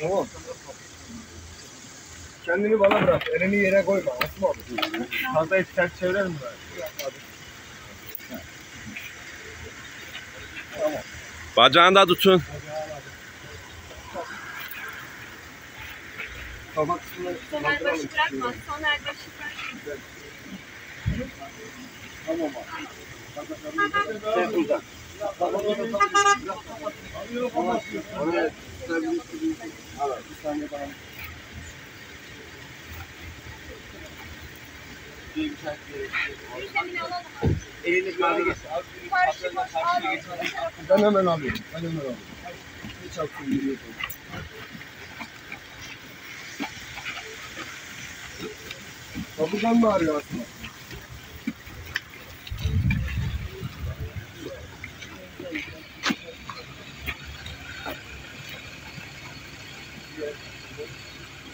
Tamam. Kendini bana bırak. Elini yere koyma. Asma abi. Fazla ters çevirir mi? Tamam. Bacağını da tutun. Tamam. Soner başı bırakma. Soner başı bırakma. Tamam abi. Sen uzak. Tamam. Oraya stabilizleyebilirsin. Evet. Bir saniye daha. Elini böyle geç. Ben hemen alıyorum. Hiç aksın giriyor. Kapıdan mı arıyor aslında?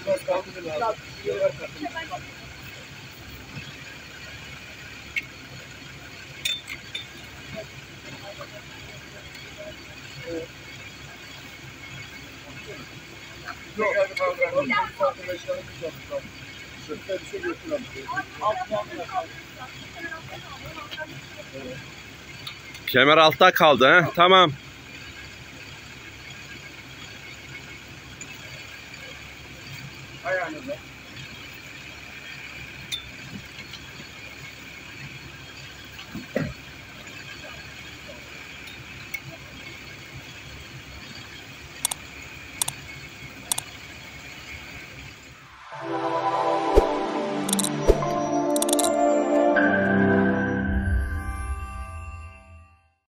Biraz kaldırın abi. Kemer altta kaldı. He? Tamam.